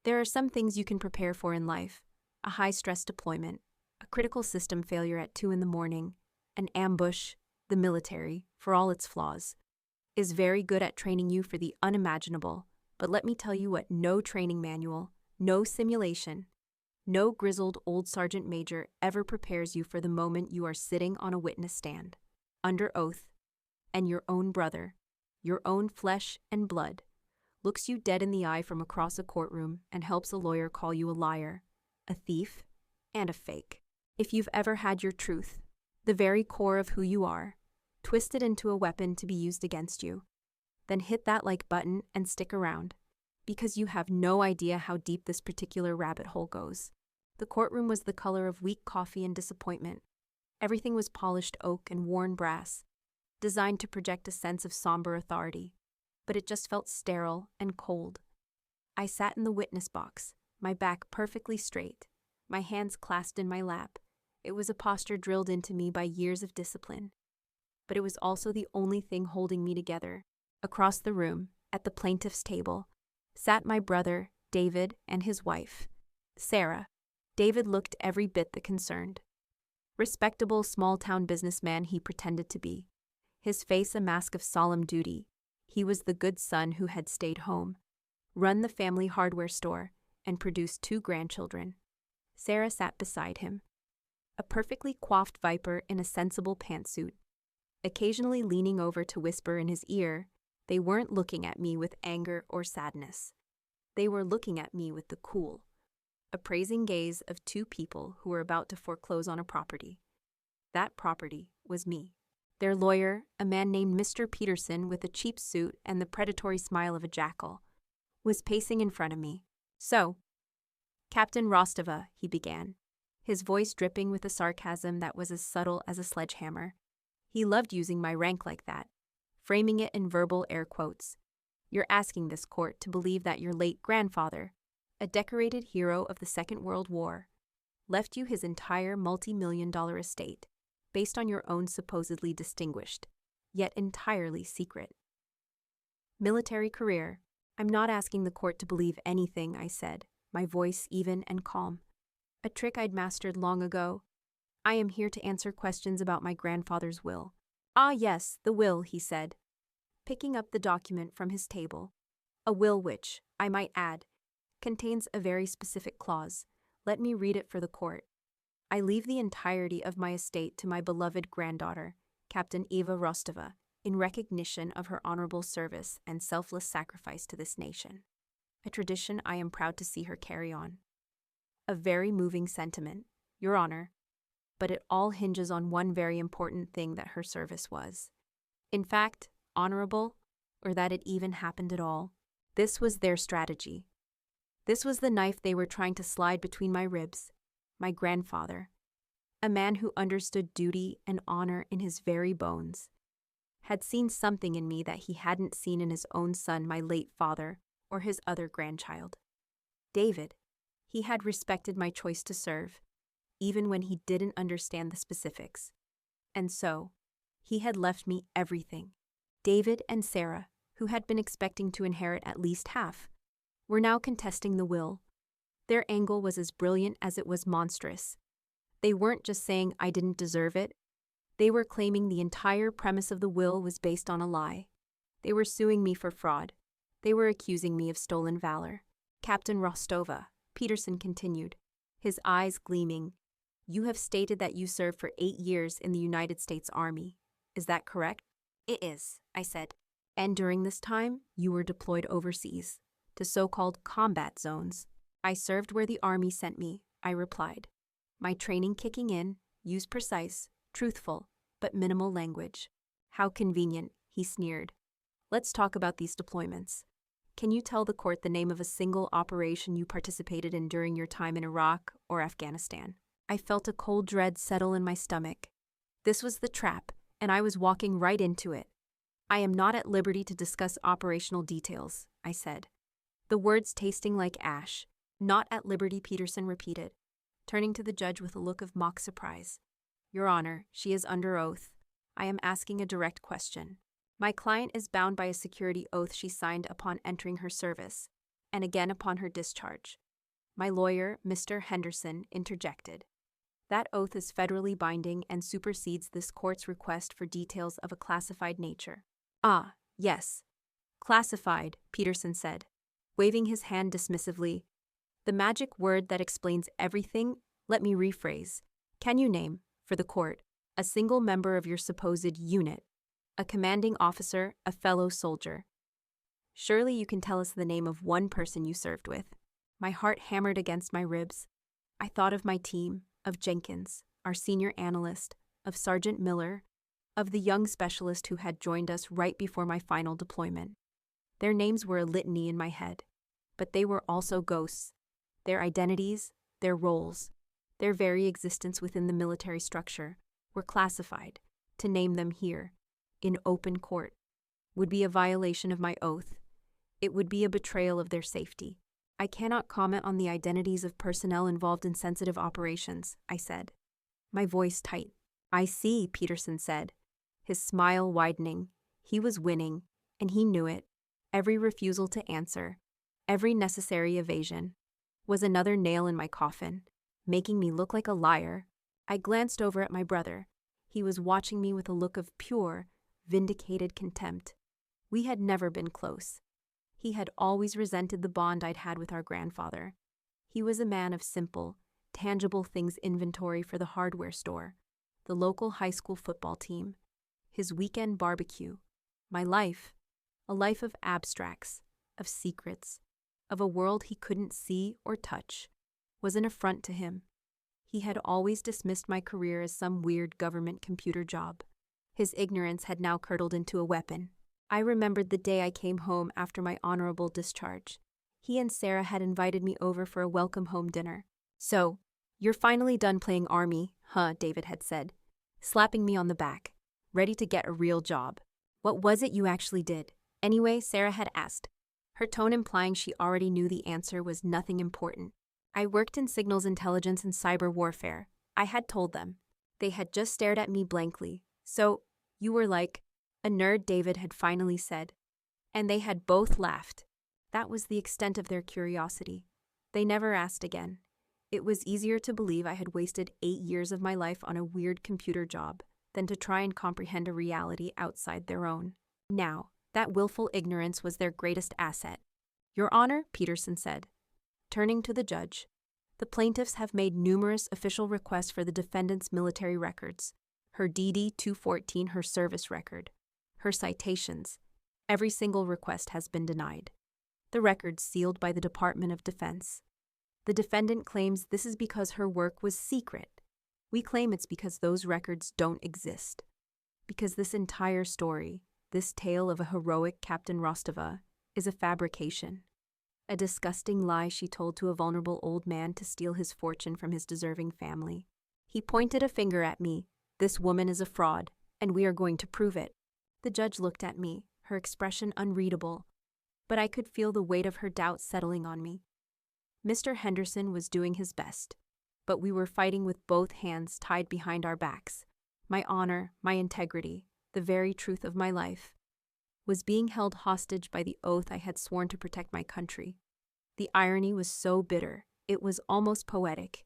There are some things you can prepare for in life: a high-stress deployment, a critical system failure at 2 in the morning, an ambush. The military, for all its flaws, is very good at training you for the unimaginable. But let me tell you what no training manual, no simulation, no grizzled old sergeant major ever prepares you for the moment you are sitting on a witness stand, under oath, and your own brother, your own flesh and blood, looks you dead in the eye from across a courtroom and helps a lawyer call you a liar, a thief, and a fake. If you've ever had your truth, the very core of who you are, twisted into a weapon to be used against you, then hit that like button and stick around, because you have no idea how deep this particular rabbit hole goes. The courtroom was the color of weak coffee and disappointment. Everything was polished oak and worn brass, designed to project a sense of somber authority, but it just felt sterile and cold. I sat in the witness box, my back perfectly straight, my hands clasped in my lap. It was a posture drilled into me by years of discipline, but it was also the only thing holding me together. Across the room, at the plaintiff's table, sat my brother, David, and his wife, Sarah. David looked every bit the concerned, respectable small-town businessman he pretended to be, his face a mask of solemn duty. He was the good son who had stayed home, run the family hardware store, and produced 2 grandchildren. Sarah sat beside him, a perfectly coiffed viper in a sensible pantsuit, occasionally leaning over to whisper in his ear. They weren't looking at me with anger or sadness. They were looking at me with the cool, appraising gaze of 2 people who were about to foreclose on a property. That property was me. Their lawyer, a man named Mr. Peterson with a cheap suit and the predatory smile of a jackal, was pacing in front of me. "So, Captain Rostova," he began, his voice dripping with a sarcasm that was as subtle as a sledgehammer. He loved using my rank like that, framing it in verbal air quotes. "You're asking this court to believe that your late grandfather, a decorated hero of the Second World War, left you his entire multi-million-dollar estate, based on your own supposedly distinguished, yet entirely secret military career. I'm not asking the court to believe anything," I said, my voice even and calm, a trick I'd mastered long ago. "I am here to answer questions about my grandfather's will." "Ah, yes, the will," he said, picking up the document from his table. "A will which, I might add, contains a very specific clause. Let me read it for the court. I leave the entirety of my estate to my beloved granddaughter, Captain Eva Rostova, in recognition of her honorable service and selfless sacrifice to this nation, a tradition I am proud to see her carry on. A very moving sentiment, Your Honor, but it all hinges on one very important thing: that her service was, in fact, honorable, or that it even happened at all. This was their strategy. This was the knife they were trying to slide between my ribs. My grandfather, a man who understood duty and honor in his very bones, had seen something in me that he hadn't seen in his own son, my late father, or his other grandchild. David, he had respected my choice to serve, even when he didn't understand the specifics. And so, he had left me everything. David and Sarah, who had been expecting to inherit at least half, were now contesting the will. Their angle was as brilliant as it was monstrous. They weren't just saying I didn't deserve it. They were claiming the entire premise of the will was based on a lie. They were suing me for fraud. They were accusing me of stolen valor. "Captain Rostova," Peterson continued, his eyes gleaming, "you have stated that you served for 8 years in the United States Army. Is that correct?" "It is," I said. "And during this time, you were deployed overseas, to so-called combat zones." "I served where the Army sent me," I replied, my training kicking in, use precise, truthful, but minimal language. "How convenient," he sneered. "Let's talk about these deployments. Can you tell the court the name of a single operation you participated in during your time in Iraq or Afghanistan?" I felt a cold dread settle in my stomach. This was the trap, and I was walking right into it. "I am not at liberty to discuss operational details," I said, the words tasting like ash. "Not at liberty," Peterson repeated, turning to the judge with a look of mock surprise. "Your Honor, she is under oath. I am asking a direct question. My client is bound by a security oath she signed upon entering her service. and again upon her discharge. My lawyer, Mr. Henderson, interjected. That oath is federally binding and supersedes this court's request for details of a classified nature. Ah, yes. Classified, Peterson said, waving his hand dismissively. The magic word that explains everything, let me rephrase. Can you name, for the court, a single member of your supposed unit? A commanding officer, a fellow soldier. Surely you can tell us the name of one person you served with. My heart hammered against my ribs. I thought of my team, of Jenkins, our senior analyst, of Sergeant Miller, of the young specialist who had joined us right before my final deployment. Their names were a litany in my head, but they were also ghosts. Their identities, their roles, their very existence within the military structure were classified. To name them here, in open court, would be a violation of my oath. It would be a betrayal of their safety. I cannot comment on the identities of personnel involved in sensitive operations, I said, my voice tight. I see, Peterson said, his smile widening. He was winning, and he knew it. Every refusal to answer, every necessary evasion, was another nail in my coffin, making me look like a liar. I glanced over at my brother. He was watching me with a look of pure, vindicated contempt. We had never been close. He had always resented the bond I'd had with our grandfather. He was a man of simple, tangible things inventory for the hardware store, the local high school football team, his weekend barbecue. My life, a life of abstracts, of secrets, of a world he couldn't see or touch, was an affront to him. He had always dismissed my career as some weird government computer job. His ignorance had now curdled into a weapon. I remembered the day I came home after my honorable discharge. He and Sarah had invited me over for a welcome home dinner. So, you're finally done playing Army, huh, David had said, slapping me on the back, ready to get a real job. What was it you actually did? Anyway, Sarah had asked, her tone implying she already knew the answer was nothing important. I worked in signals intelligence and cyber warfare. I had told them. They had just stared at me blankly. So, you were like, a nerd, David had finally said. And they had both laughed. That was the extent of their curiosity. They never asked again. It was easier to believe I had wasted 8 years of my life on a weird computer job than to try and comprehend a reality outside their own. Now, that willful ignorance was their greatest asset. Your Honor, Peterson said, turning to the judge, the plaintiffs have made numerous official requests for the defendant's military records, her DD-214, her service record, her citations. Every single request has been denied. The records sealed by the Department of Defense. The defendant claims this is because her work was secret. We claim it's because those records don't exist. Because this entire story, this tale of a heroic Captain Rostova, is a fabrication. A disgusting lie she told to a vulnerable old man to steal his fortune from his deserving family. He pointed a finger at me. This woman is a fraud, and we are going to prove it. The judge looked at me, her expression unreadable, but I could feel the weight of her doubt settling on me. Mr. Henderson was doing his best, but we were fighting with both hands tied behind our backs. My honor, my integrity, the very truth of my life, was being held hostage by the oath I had sworn to protect my country. The irony was so bitter, it was almost poetic.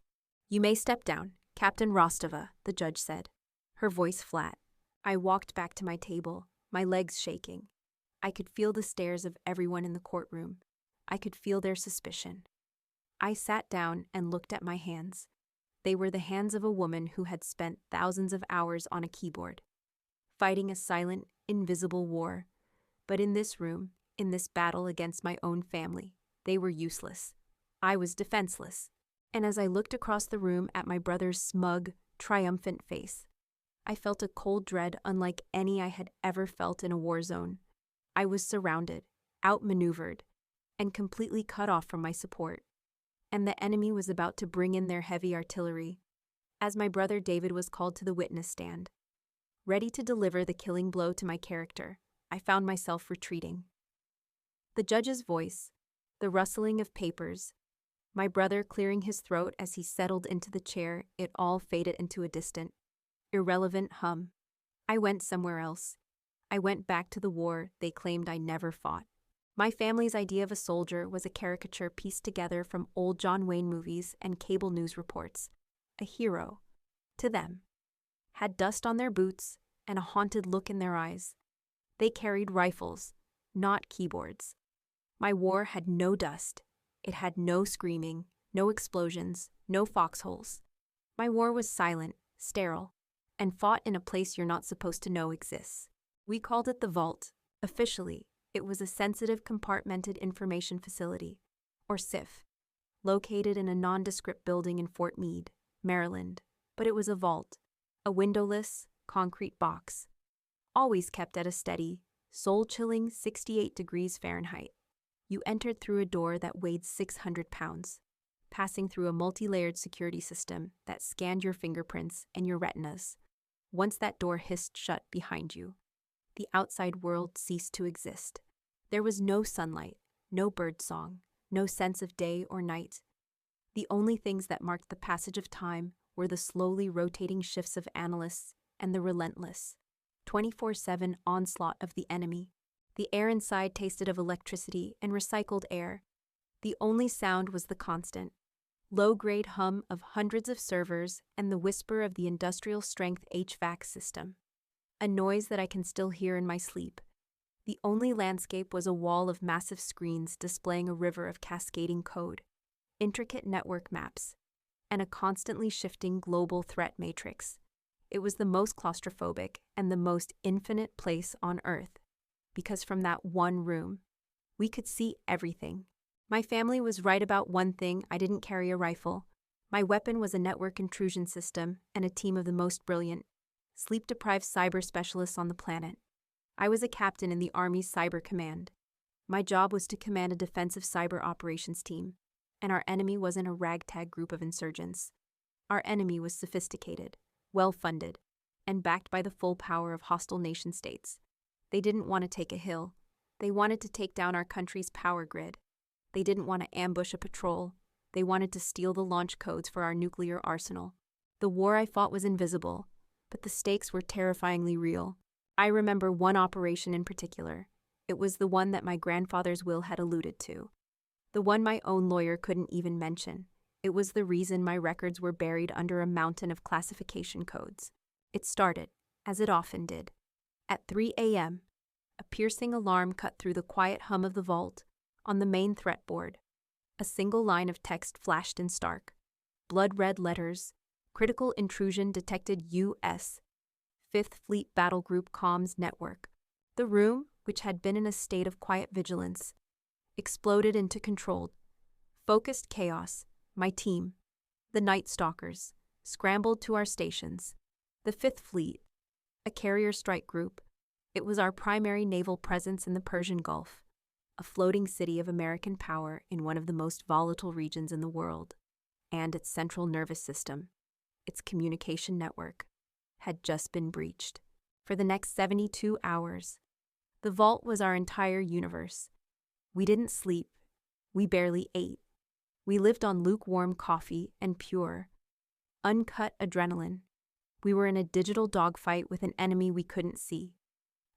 You may step down, Captain Rostova, the judge said, her voice flat. I walked back to my table, my legs shaking. I could feel the stares of everyone in the courtroom. I could feel their suspicion. I sat down and looked at my hands. They were the hands of a woman who had spent thousands of hours on a keyboard, fighting a silent, invisible war. But in this room, in this battle against my own family, they were useless. I was defenseless. And as I looked across the room at my brother's smug, triumphant face, I felt a cold dread unlike any I had ever felt in a war zone. I was surrounded, outmaneuvered, and completely cut off from my support. And the enemy was about to bring in their heavy artillery, as my brother David was called to the witness stand. Ready to deliver the killing blow to my character, I found myself retreating. The judge's voice, the rustling of papers, my brother clearing his throat as he settled into the chair, it all faded into a distant, irrelevant hum. I went somewhere else. I went back to the war they claimed I never fought. My family's idea of a soldier was a caricature pieced together from old John Wayne movies and cable news reports. A hero, to them, had dust on their boots and a haunted look in their eyes. They carried rifles, not keyboards. My war had no dust. It had no screaming, no explosions, no foxholes. My war was silent, sterile, and fought in a place you're not supposed to know exists. We called it the Vault. Officially, it was a sensitive compartmented information facility, or SIF, located in a nondescript building in Fort Meade, Maryland. But it was a vault, a windowless, concrete box, always kept at a steady, soul-chilling 68 degrees Fahrenheit. You entered through a door that weighed 600 pounds, passing through a multi-layered security system that scanned your fingerprints and your retinas. Once that door hissed shut behind you, the outside world ceased to exist. There was no sunlight, no birdsong, no sense of day or night. The only things that marked the passage of time were the slowly rotating shifts of analysts and the relentless, 24/7 onslaught of the enemy. The air inside tasted of electricity and recycled air. The only sound was the constant, low-grade hum of hundreds of servers and the whisper of the industrial-strength HVAC system, a noise that I can still hear in my sleep. The only landscape was a wall of massive screens displaying a river of cascading code, intricate network maps, and a constantly shifting global threat matrix. It was the most claustrophobic and the most infinite place on Earth, because from that one room, we could see everything. My family was right about one thing: I didn't carry a rifle. My weapon was a network intrusion system and a team of the most brilliant, sleep-deprived cyber specialists on the planet. I was a captain in the Army's Cyber Command. My job was to command a defensive cyber operations team, and our enemy wasn't a ragtag group of insurgents. Our enemy was sophisticated, well-funded, and backed by the full power of hostile nation-states. They didn't want to take a hill. They wanted to take down our country's power grid. They didn't want to ambush a patrol. They wanted to steal the launch codes for our nuclear arsenal. The war I fought was invisible, but the stakes were terrifyingly real. I remember one operation in particular. It was the one that my grandfather's will had alluded to. The one my own lawyer couldn't even mention. It was the reason my records were buried under a mountain of classification codes. It started, as it often did, at 3 a.m. A piercing alarm cut through the quiet hum of the vault. On the main threat board, a single line of text flashed in stark, blood-red letters: Critical intrusion detected U.S. 5th Fleet Battle Group Comms Network. The room, which had been in a state of quiet vigilance, exploded into controlled, focused chaos. My team, the Night Stalkers, scrambled to our stations. The 5th Fleet, a carrier strike group. It was our primary naval presence in the Persian Gulf, a floating city of American power in one of the most volatile regions in the world, and its central nervous system, its communication network, had just been breached. For the next 72 hours, the vault was our entire universe. We didn't sleep. We barely ate. We lived on lukewarm coffee and pure, uncut adrenaline. We were in a digital dogfight with an enemy we couldn't see,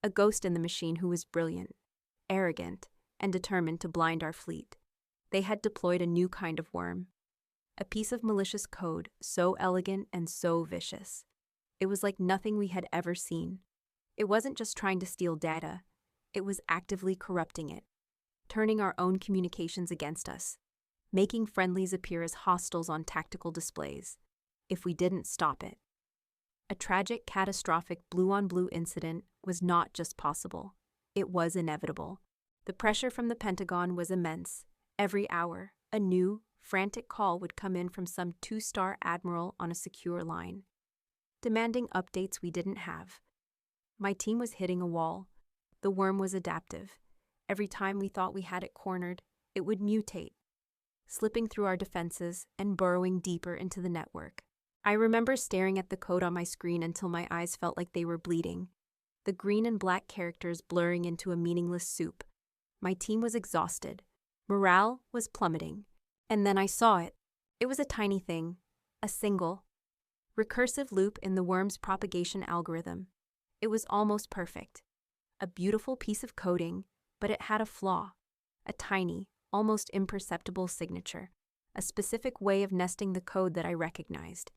a ghost in the machine who was brilliant, arrogant, and determined to blind our fleet. They had deployed a new kind of worm, a piece of malicious code so elegant and so vicious. It was like nothing we had ever seen. It wasn't just trying to steal data, it was actively corrupting it, turning our own communications against us, making friendlies appear as hostiles on tactical displays, if we didn't stop it. A tragic, catastrophic blue-on-blue incident was not just possible, it was inevitable. The pressure from the Pentagon was immense. Every hour, a new, frantic call would come in from some two-star admiral on a secure line, demanding updates we didn't have. My team was hitting a wall. The worm was adaptive. Every time we thought we had it cornered, it would mutate, slipping through our defenses and burrowing deeper into the network. I remember staring at the code on my screen until my eyes felt like they were bleeding, the green and black characters blurring into a meaningless soup. My team was exhausted. Morale was plummeting. And then I saw it. It was a tiny thing, a single, recursive loop in the worm's propagation algorithm. It was almost perfect. A beautiful piece of coding, but it had a flaw. a tiny, almost imperceptible signature, a specific way of nesting the code that I recognized.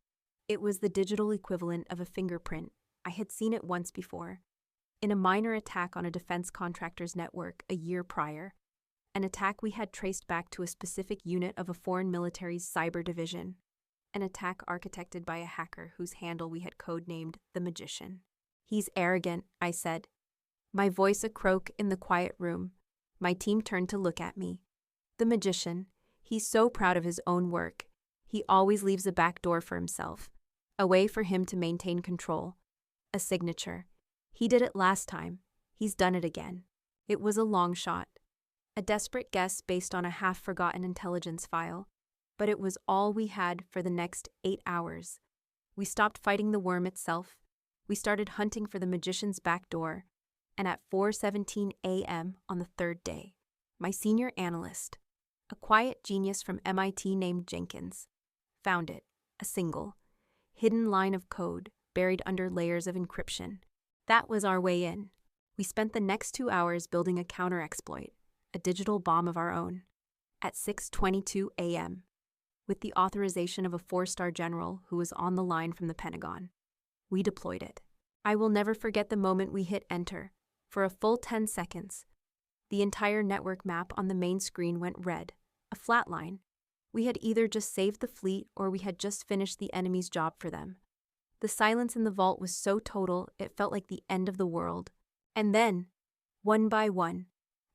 It was the digital equivalent of a fingerprint. I had seen it once before, in a minor attack on a defense contractor's network a year prior, an attack we had traced back to a specific unit of a foreign military's cyber division, an attack architected by a hacker whose handle we had codenamed the Magician. "He's arrogant," I said, my voice a croak in the quiet room. My team turned to look at me. "The Magician. He's so proud of his own work. He always leaves a back door for himself, a way for him to maintain control. A signature. He did it last time. He's done it again." It was a long shot, a desperate guess based on a half-forgotten intelligence file, but it was all we had for the next 8 hours. We stopped fighting the worm itself. We started hunting for the Magician's back door, and at 4:17 a.m. on the third day, my senior analyst, a quiet genius from MIT named Jenkins, found it, a single, hidden line of code buried under layers of encryption. That was our way in. We spent the next 2 hours building a counter-exploit, a digital bomb of our own. At 6:22 a.m., with the authorization of a 4-star general who was on the line from the Pentagon, we deployed it. I will never forget the moment we hit enter. For a full 10 seconds, the entire network map on the main screen went red, a flat line. We had either just saved the fleet or we had just finished the enemy's job for them. The silence in the vault was so total it felt like the end of the world. And then, one by one,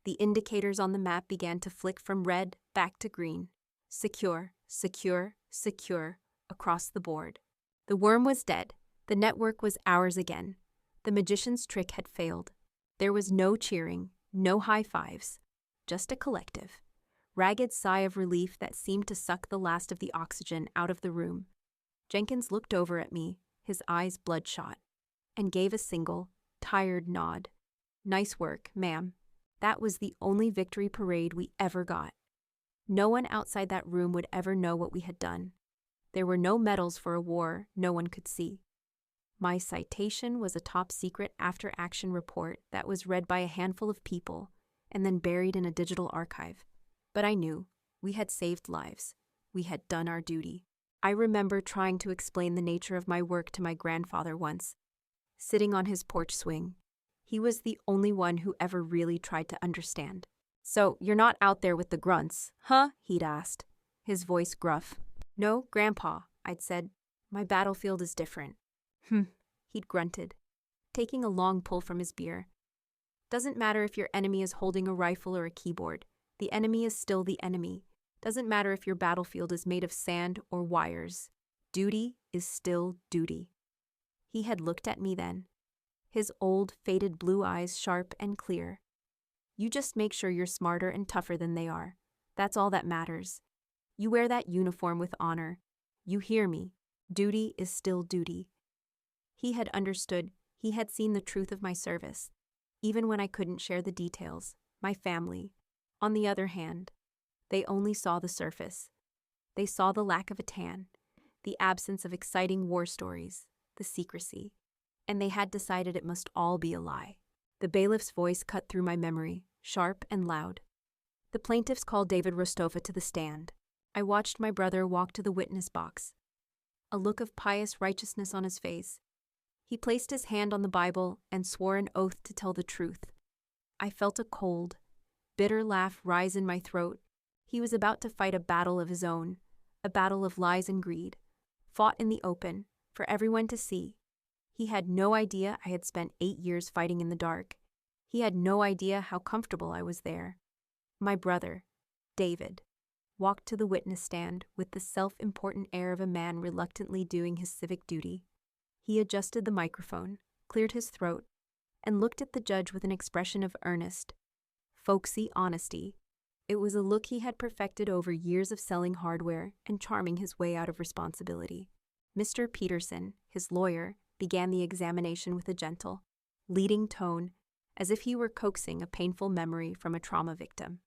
the indicators on the map began to flick from red back to green. Secure, secure, secure, across the board. The worm was dead. The network was ours again. The Magician's trick had failed. There was no cheering, no high fives, just a collective, ragged sigh of relief that seemed to suck the last of the oxygen out of the room. Jenkins looked over at me, his eyes bloodshot, and gave a single, tired nod. "Nice work, ma'am." That was the only victory parade we ever got. No one outside that room would ever know what we had done. There were no medals for a war no one could see. My citation was a top-secret after-action report that was read by a handful of people and then buried in a digital archive. But I knew we had saved lives. We had done our duty. I remember trying to explain the nature of my work to my grandfather once, sitting on his porch swing. He was the only one who ever really tried to understand. "So, you're not out there with the grunts, huh?" he'd asked, his voice gruff. "No, Grandpa," I'd said. "My battlefield is different." He'd grunted, taking a long pull from his beer. "Doesn't matter if your enemy is holding a rifle or a keyboard. The enemy is still the enemy. Doesn't matter if your battlefield is made of sand or wires. Duty is still duty." He had looked at me then, his old, faded blue eyes sharp and clear. "You just make sure you're smarter and tougher than they are. That's all that matters. You wear that uniform with honor. You hear me. Duty is still duty." He had understood. He had seen the truth of my service, even when I couldn't share the details. My family, on the other hand, they only saw the surface. They saw the lack of a tan, the absence of exciting war stories, the secrecy, and they had decided it must all be a lie. The bailiff's voice cut through my memory, sharp and loud. The plaintiffs called David Rostova to the stand. I watched my brother walk to the witness box, a look of pious righteousness on his face. He placed his hand on the Bible and swore an oath to tell the truth. I felt a cold, bitter laugh rise in my throat. He was about to fight a battle of his own, a battle of lies and greed, fought in the open, for everyone to see. He had no idea I had spent 8 years fighting in the dark. He had no idea how comfortable I was there. My brother, David, walked to the witness stand with the self-important air of a man reluctantly doing his civic duty. He adjusted the microphone, cleared his throat, and looked at the judge with an expression of earnest, folksy honesty. It was a look he had perfected over years of selling hardware and charming his way out of responsibility. Mr. Peterson, his lawyer, began the examination with a gentle, leading tone, as if he were coaxing a painful memory from a trauma victim.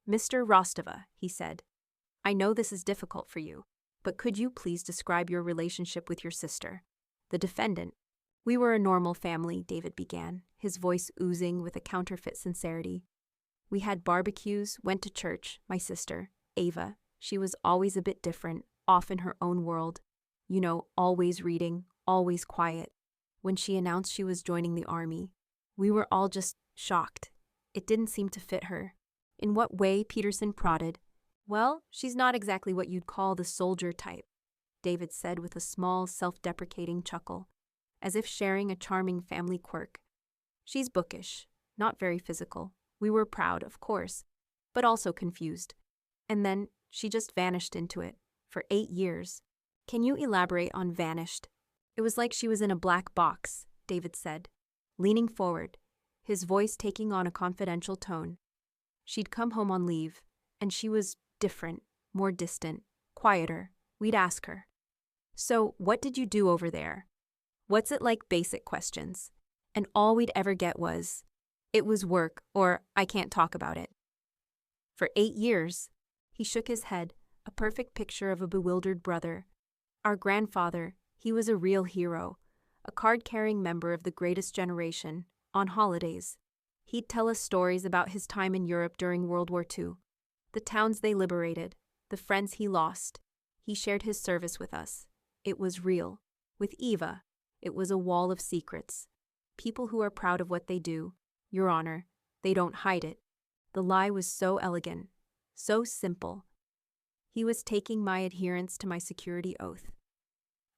"Mr. Rostova," he said, "I know this is difficult for you, but could you please describe your relationship with your sister, the defendant?" "We were a normal family," David began, his voice oozing with a counterfeit sincerity. We had barbecues, went to church. My sister, Ava, she was always a bit different, off in her own world. You know, always reading, always quiet. When she announced she was joining the army, we were all just shocked. It didn't seem to fit her. In what way? Peterson prodded. Well, she's not exactly what you'd call the soldier type, David said with a small, self-deprecating chuckle, as if sharing a charming family quirk. She's bookish, not very physical. We were proud, of course, but also confused. And then she just vanished into it, for 8 years. Can you elaborate on vanished? It was like she was in a black box, David said, leaning forward, his voice taking on a confidential tone. She'd come home on leave, and she was different, more distant, quieter. We'd ask her, "So, what did you do over there? What's it like?" Basic questions. And all we'd ever get was, "It was work," or "I can't talk about it." For 8 years, he shook his head, a perfect picture of a bewildered brother. Our grandfather, he was a real hero, a card-carrying member of the greatest generation, on holidays. He'd tell us stories about his time in Europe during World War II, the towns they liberated, the friends he lost. He shared his service with us. It was real. With Eva, it was a wall of secrets. People who are proud of what they do, Your Honor, they don't hide it. The lie was so elegant, so simple. He was taking my adherence to my security oath,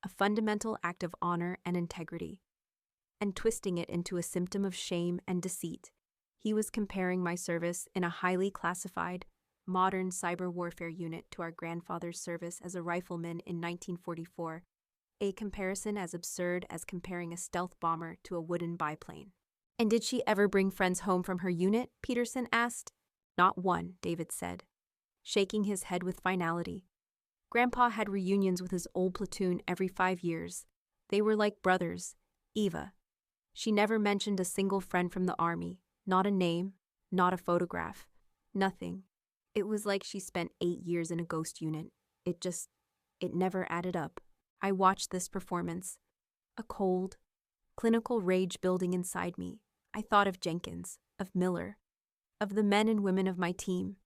a fundamental act of honor and integrity, and twisting it into a symptom of shame and deceit. He was comparing my service in a highly classified, modern cyber warfare unit to our grandfather's service as a rifleman in 1944, a comparison as absurd as comparing a stealth bomber to a wooden biplane. And did she ever bring friends home from her unit? Peterson asked. Not one, David said, shaking his head with finality. Grandpa had reunions with his old platoon every 5 years. They were like brothers. Eva. She never mentioned a single friend from the army, not a name, not a photograph, nothing. It was like she spent 8 years in a ghost unit. It never added up. I watched this performance. A cold, clinical rage building inside me. I thought of Jenkins, of Miller, of the men and women of my team,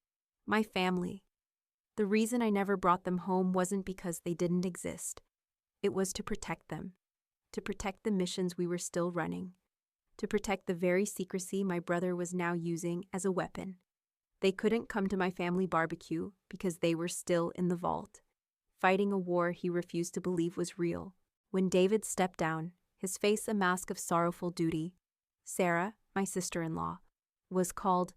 my family. The reason I never brought them home wasn't because they didn't exist. It was to protect them, to protect the missions we were still running, to protect the very secrecy my brother was now using as a weapon. They couldn't come to my family barbecue because they were still in the vault, fighting a war he refused to believe was real. When David stepped down, his face a mask of sorrowful duty, Sarah, my sister-in-law, was called.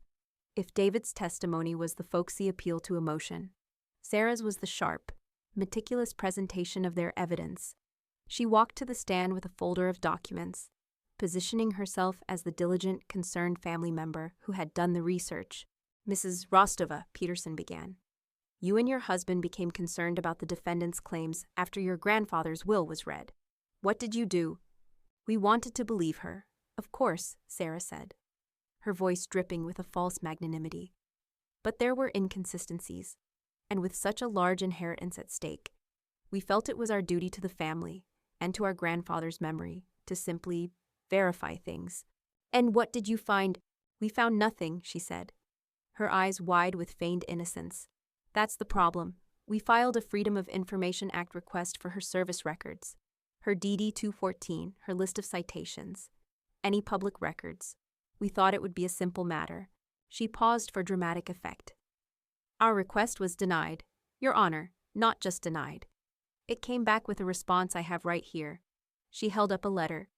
If David's testimony was the folksy appeal to emotion, Sarah's was the sharp, meticulous presentation of their evidence. She walked to the stand with a folder of documents, positioning herself as the diligent, concerned family member who had done the research. Mrs. Rostova, Peterson began, you and your husband became concerned about the defendant's claims after your grandfather's will was read. What did you do? We wanted to believe her. Of course, Sarah said, her voice dripping with a false magnanimity. But there were inconsistencies, and with such a large inheritance at stake, we felt it was our duty to the family and to our grandfather's memory to simply verify things. And what did you find? We found nothing, she said, her eyes wide with feigned innocence. That's the problem. We filed a Freedom of Information Act request for her service records, her DD-214, her list of citations, any public records. We thought it would be a simple matter. She paused for dramatic effect. Our request was denied. Your Honor, not just denied. It came back with a response I have right here. She held up a letter.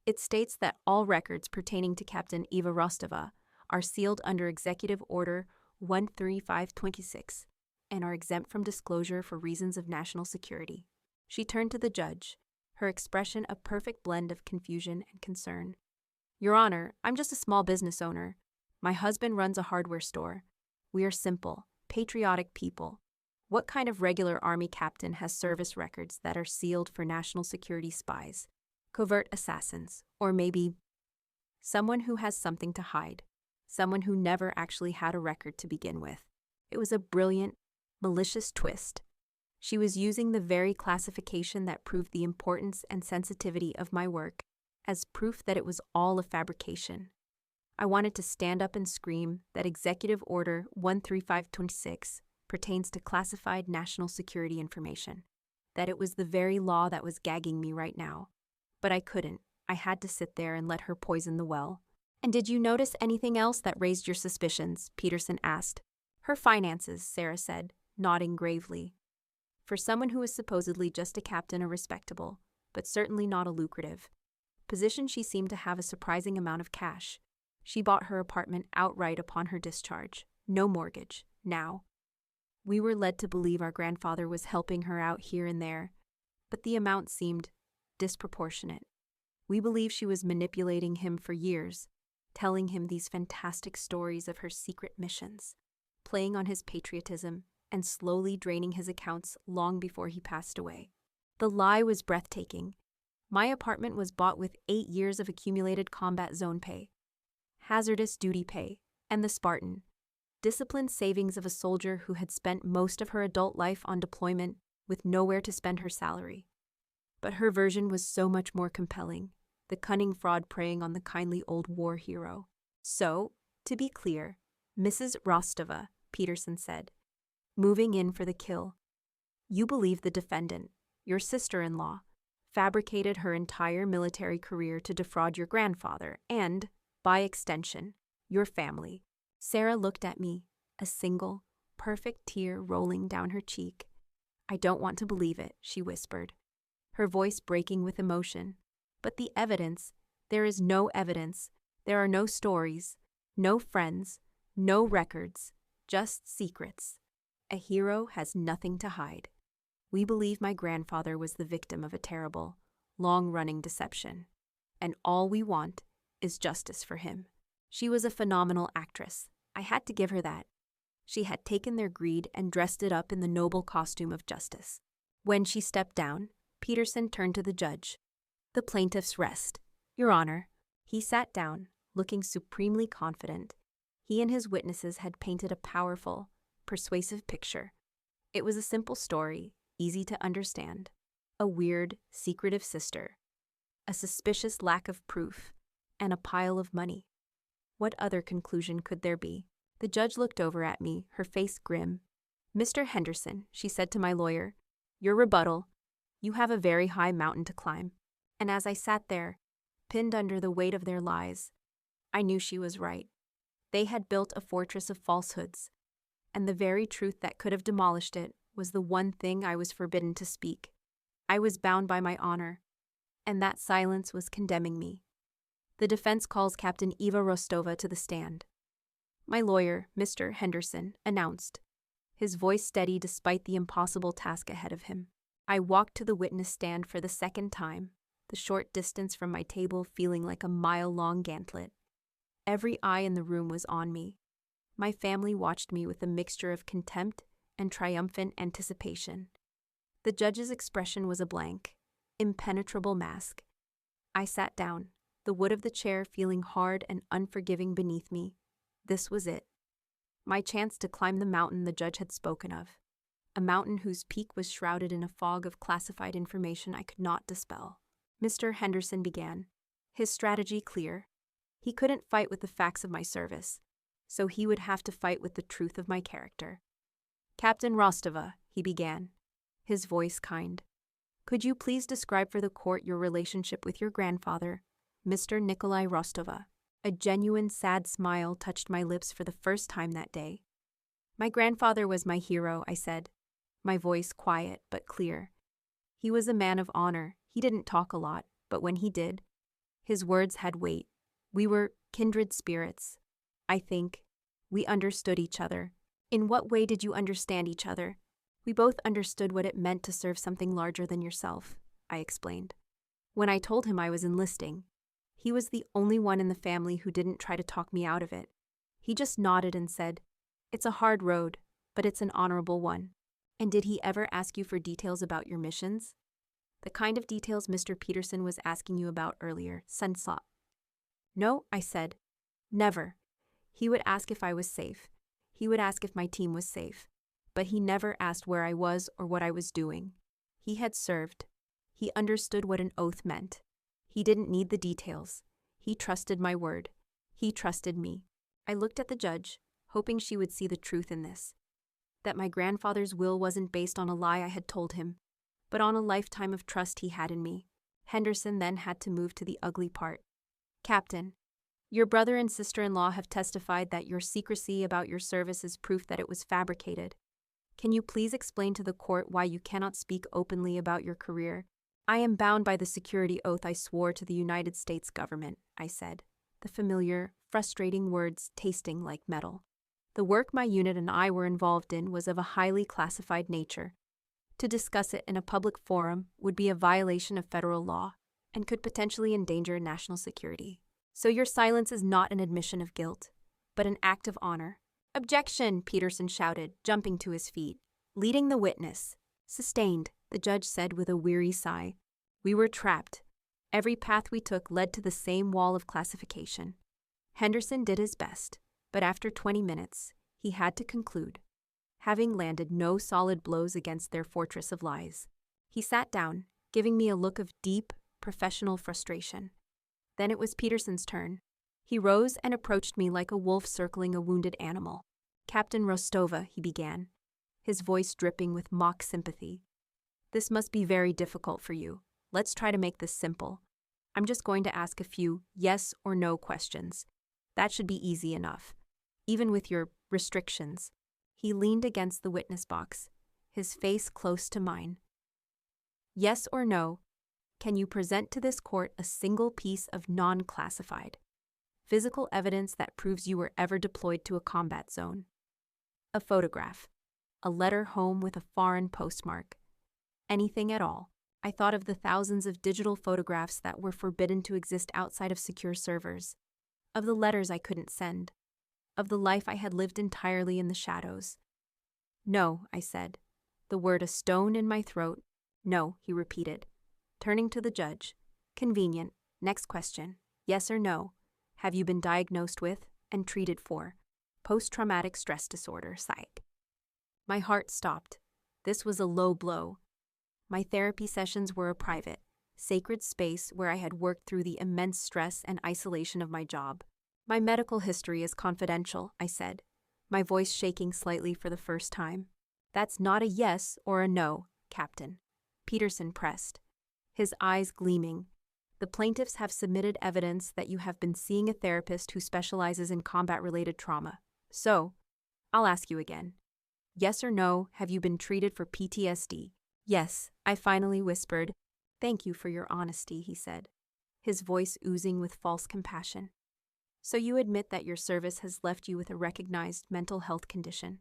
It states that all records pertaining to Captain Eva Rostova are sealed under Executive Order 13526 and are exempt from disclosure for reasons of national security. She turned to the judge, her expression a perfect blend of confusion and concern. Your Honor, I'm just a small business owner. My husband runs a hardware store. We are simple, patriotic people. What kind of regular Army captain has service records that are sealed for national security spies, covert assassins, or maybe someone who has something to hide, someone who never actually had a record to begin with? It was a brilliant, malicious twist. She was using the very classification that proved the importance and sensitivity of my work as proof that it was all a fabrication. I wanted to stand up and scream that Executive Order 13526 pertains to classified national security information, that it was the very law that was gagging me right now. But I couldn't. I had to sit there and let her poison the well. "And did you notice anything else that raised your suspicions?" Peterson asked. "Her finances," Sarah said, nodding gravely. For someone who was supposedly just a captain, a respectable, but certainly not a lucrative position, she seemed to have a surprising amount of cash. She bought her apartment outright upon her discharge. No mortgage. Now, we were led to believe our grandfather was helping her out here and there, but the amount seemed disproportionate. We believe she was manipulating him for years, telling him these fantastic stories of her secret missions, playing on his patriotism, and slowly draining his accounts long before he passed away. The lie was breathtaking. My apartment was bought with 8 years of accumulated combat zone pay, hazardous duty pay, and the Spartan, disciplined savings of a soldier who had spent most of her adult life on deployment with nowhere to spend her salary. But her version was so much more compelling, the cunning fraud preying on the kindly old war hero. "So, to be clear, Mrs. Rostova," Peterson said, moving in for the kill, "you believe the defendant, your sister-in-law, fabricated her entire military career to defraud your grandfather and, by extension, your family." Sarah looked at me, a single, perfect tear rolling down her cheek. "I don't want to believe it," she whispered, her voice breaking with emotion. "But the evidence, there is no evidence. There are no stories, no friends, no records, just secrets. A hero has nothing to hide. We believe my grandfather was the victim of a terrible, long-running deception, and all we want is justice for him." She was a phenomenal actress. I had to give her that. She had taken their greed and dressed it up in the noble costume of justice. When she stepped down, Peterson turned to the judge. "The plaintiff's rest. Your Honor." He sat down, looking supremely confident. He and his witnesses had painted a powerful, persuasive picture. It was a simple story, easy to understand. A weird, secretive sister, a suspicious lack of proof, and a pile of money. What other conclusion could there be? The judge looked over at me, her face grim. "Mr. Henderson," she said to my lawyer, "your rebuttal. You have a very high mountain to climb." And as I sat there, pinned under the weight of their lies, I knew she was right. They had built a fortress of falsehoods, and the very truth that could have demolished it was the one thing I was forbidden to speak. I was bound by my honor, and that silence was condemning me. The defense calls Captain Eva Rostova to the stand. My lawyer, Mr. Henderson, announced, his voice steady despite the impossible task ahead of him. I walked to the witness stand for the second time, the short distance from my table feeling like a mile-long gauntlet. Every eye in the room was on me. My family watched me with a mixture of contempt and triumphant anticipation. The judge's expression was a blank, impenetrable mask. I sat down, the wood of the chair feeling hard and unforgiving beneath me. This was it. My chance to climb the mountain the judge had spoken of, a mountain whose peak was shrouded in a fog of classified information I could not dispel. Mr. Henderson began, his strategy clear. He couldn't fight with the facts of my service, so he would have to fight with the truth of my character. "Captain Rostova," he began, his voice kind, "could you please describe for the court your relationship with your grandfather, Mr. Nikolai Rostova?" A genuine sad smile touched my lips for the first time that day. "My grandfather was my hero," I said, my voice quiet but clear. "He was a man of honor. He didn't talk a lot, but when he did, his words had weight. We were kindred spirits. I think we understood each other." "In what way did you understand each other?" "We both understood what it meant to serve something larger than yourself," I explained. "When I told him I was enlisting, he was the only one in the family who didn't try to talk me out of it. He just nodded and said, 'It's a hard road, but it's an honorable one.'" "And did he ever ask you for details about your missions?" "The kind of details Mr. Peterson was asking you about earlier, Sensop." "No," I said. "Never. He would ask if I was safe. He would ask if my team was safe. But he never asked where I was or what I was doing. He had served. He understood what an oath meant. He didn't need the details. He trusted my word. He trusted me. I looked at the judge, hoping she would see the truth in this. That my grandfather's will wasn't based on a lie I had told him, but on a lifetime of trust he had in me. Henderson then had to move to the ugly part. Captain, your brother and sister-in-law have testified that your secrecy about your service is proof that it was fabricated. Can you please explain to the court why you cannot speak openly about your career? I am bound by the security oath I swore to the United States government, I said, the familiar, frustrating words tasting like metal. The work my unit and I were involved in was of a highly classified nature. To discuss it in a public forum would be a violation of federal law and could potentially endanger national security. So your silence is not an admission of guilt, but an act of honor. Objection, Peterson shouted, jumping to his feet. Leading the witness. Sustained, the judge said with a weary sigh. We were trapped. Every path we took led to the same wall of classification. Henderson did his best, but after 20 minutes, he had to conclude, having landed no solid blows against their fortress of lies. He sat down, giving me a look of deep, professional frustration. Then it was Peterson's turn. He rose and approached me like a wolf circling a wounded animal. Captain Rostova, he began, his voice dripping with mock sympathy. This must be very difficult for you. Let's try to make this simple. I'm just going to ask a few yes or no questions. That should be easy enough, even with your restrictions. He leaned against the witness box, his face close to mine. Yes or no, can you present to this court a single piece of non-classified physical evidence that proves you were ever deployed to a combat zone? A photograph, a letter home with a foreign postmark, anything at all. I thought of the thousands of digital photographs that were forbidden to exist outside of secure servers, of the letters I couldn't send, of the life I had lived entirely in the shadows. No, I said, the word a stone in my throat. No, he repeated, turning to the judge. Convenient. Next question. Yes or no? Have you been diagnosed with and treated for post-traumatic stress disorder, psych? My heart stopped. This was a low blow. My therapy sessions were a private, sacred space where I had worked through the immense stress and isolation of my job. My medical history is confidential, I said, my voice shaking slightly for the first time. That's not a yes or a no, Captain. Peterson pressed, his eyes gleaming. The plaintiffs have submitted evidence that you have been seeing a therapist who specializes in combat-related trauma. So, I'll ask you again. Yes or no, have you been treated for PTSD? Yes, I finally whispered. Thank you for your honesty, he said, his voice oozing with false compassion. So you admit that your service has left you with a recognized mental health condition,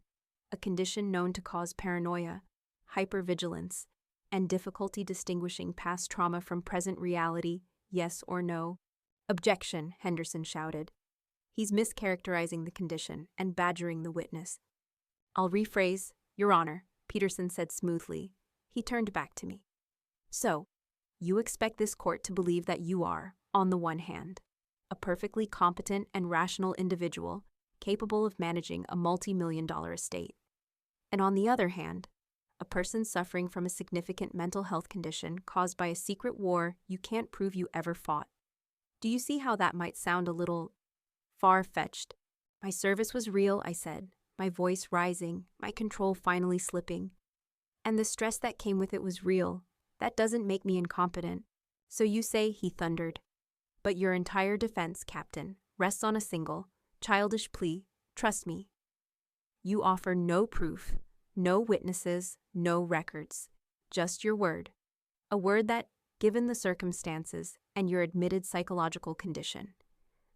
a condition known to cause paranoia, hypervigilance, and difficulty distinguishing past trauma from present reality, yes or no? Objection, Henderson shouted. He's mischaracterizing the condition and badgering the witness. I'll rephrase, Your Honor, Peterson said smoothly. He turned back to me. So, you expect this court to believe that you are, on the one hand, a perfectly competent and rational individual capable of managing a multi-million-dollar estate, and on the other hand, a person suffering from a significant mental health condition caused by a secret war you can't prove you ever fought. Do you see how that might sound a little far-fetched? My service was real, I said, my voice rising, my control finally slipping. And the stress that came with it was real. That doesn't make me incompetent. So you say, he thundered. But your entire defense, Captain, rests on a single, childish plea. Trust me. You offer no proof, no witnesses, no records. Just your word. A word that, given the circumstances and your admitted psychological condition,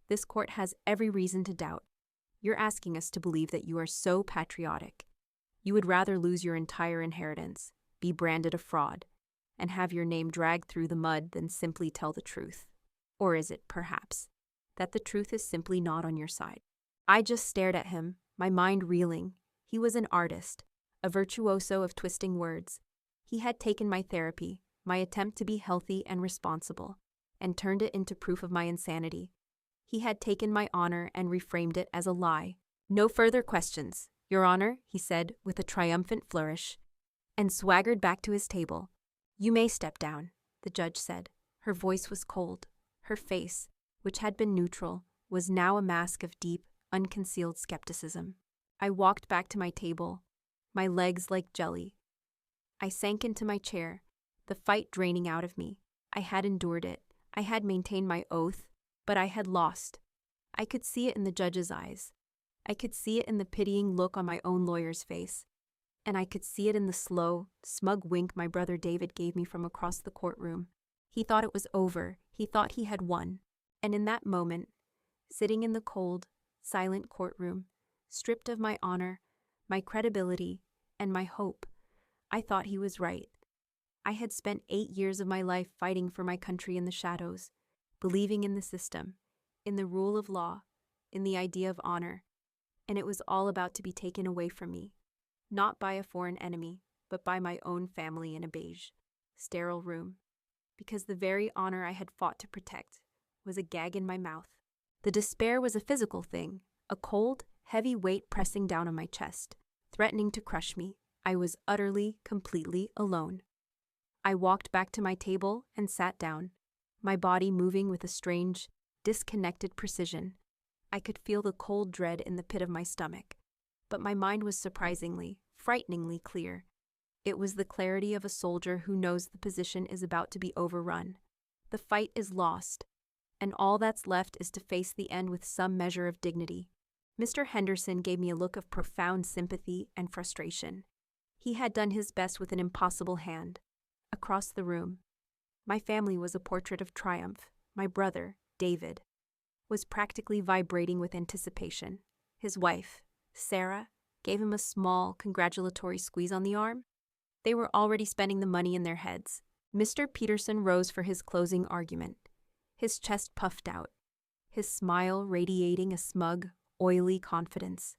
this court has every reason to doubt. You're asking us to believe that you are so patriotic. You would rather lose your entire inheritance, be branded a fraud, and have your name dragged through the mud than simply tell the truth. Or is it, perhaps, that the truth is simply not on your side? I just stared at him, my mind reeling. He was an artist, a virtuoso of twisting words. He had taken my therapy, my attempt to be healthy and responsible, and turned it into proof of my insanity. He had taken my honor and reframed it as a lie. No further questions, Your Honor, he said with a triumphant flourish, and swaggered back to his table. You may step down, the judge said. Her voice was cold. Her face, which had been neutral, was now a mask of deep, unconcealed skepticism. I walked back to my table, my legs like jelly. I sank into my chair, the fight draining out of me. I had endured it. I had maintained my oath, but I had lost. I could see it in the judge's eyes. I could see it in the pitying look on my own lawyer's face. And I could see it in the slow, smug wink my brother David gave me from across the courtroom. He thought it was over. He thought he had won. And in that moment, sitting in the cold, silent courtroom, stripped of my honor, my credibility, and my hope, I thought he was right. I had spent 8 years of my life fighting for my country in the shadows, believing in the system, in the rule of law, in the idea of honor, and it was all about to be taken away from me, not by a foreign enemy, but by my own family in a beige, sterile room, because the very honor I had fought to protect was a gag in my mouth. The despair was a physical thing, a cold, heavy weight pressing down on my chest, threatening to crush me. I was utterly, completely alone. I walked back to my table and sat down, my body moving with a strange, disconnected precision. I could feel the cold dread in the pit of my stomach, but my mind was surprisingly, frighteningly clear. It was the clarity of a soldier who knows the position is about to be overrun. The fight is lost, and all that's left is to face the end with some measure of dignity. Mr. Henderson gave me a look of profound sympathy and frustration. He had done his best with an impossible hand. Across the room, my family was a portrait of triumph. My brother, David, was practically vibrating with anticipation. His wife, Sarah, gave him a small, congratulatory squeeze on the arm. They were already spending the money in their heads. Mr. Peterson rose for his closing argument, his chest puffed out, his smile radiating a smug, oily confidence.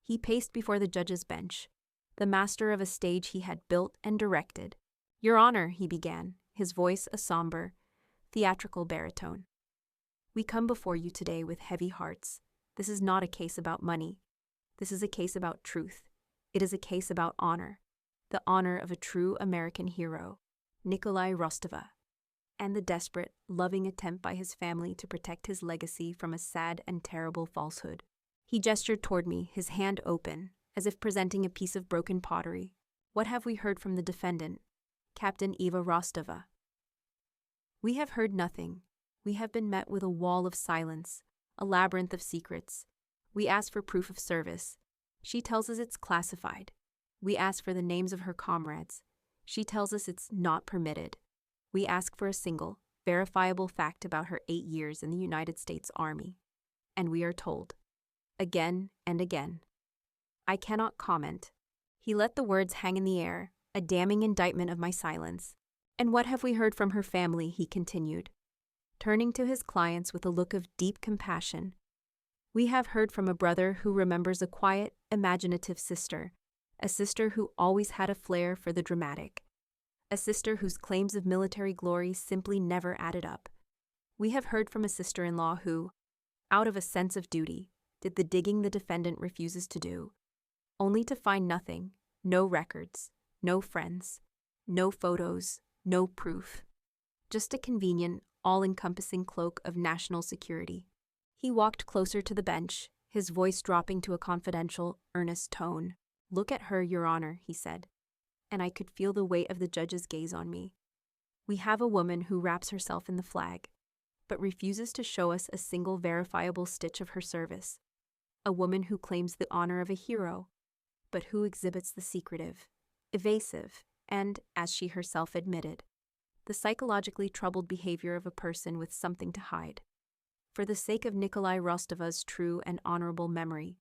He paced before the judge's bench, the master of a stage he had built and directed. "Your Honor," he began, his voice a somber, theatrical baritone. "We come before you today with heavy hearts. This is not a case about money. This is a case about truth. It is a case about honor, the honor of a true American hero, Nikolai Rostova, and the desperate, loving attempt by his family to protect his legacy from a sad and terrible falsehood." He gestured toward me, his hand open, as if presenting a piece of broken pottery. "What have we heard from the defendant, Captain Eva Rostova?" "We have heard nothing. We have been met with a wall of silence, a labyrinth of secrets. We ask for proof of service. She tells us it's classified. We ask for the names of her comrades. She tells us it's not permitted. We ask for a single, verifiable fact about her 8 years in the United States Army. And we are told, again and again. I cannot comment." He let the words hang in the air, a damning indictment of my silence. "And what have we heard from her family?" he continued, turning to his clients with a look of deep compassion. "We have heard from a brother who remembers a quiet, imaginative sister, a sister who always had a flair for the dramatic, a sister whose claims of military glory simply never added up. We have heard from a sister-in-law who, out of a sense of duty, did the digging the defendant refuses to do, only to find nothing, no records, no friends, no photos, no proof, just a convenient, all-encompassing cloak of national security." He walked closer to the bench, his voice dropping to a confidential, earnest tone. "Look at her, Your Honor," he said, and I could feel the weight of the judge's gaze on me. "We have a woman who wraps herself in the flag, but refuses to show us a single verifiable stitch of her service. A woman who claims the honor of a hero, but who exhibits the secretive, evasive, and, as she herself admitted, the psychologically troubled behavior of a person with something to hide. For the sake of Nikolai Rostova's true and honorable memory,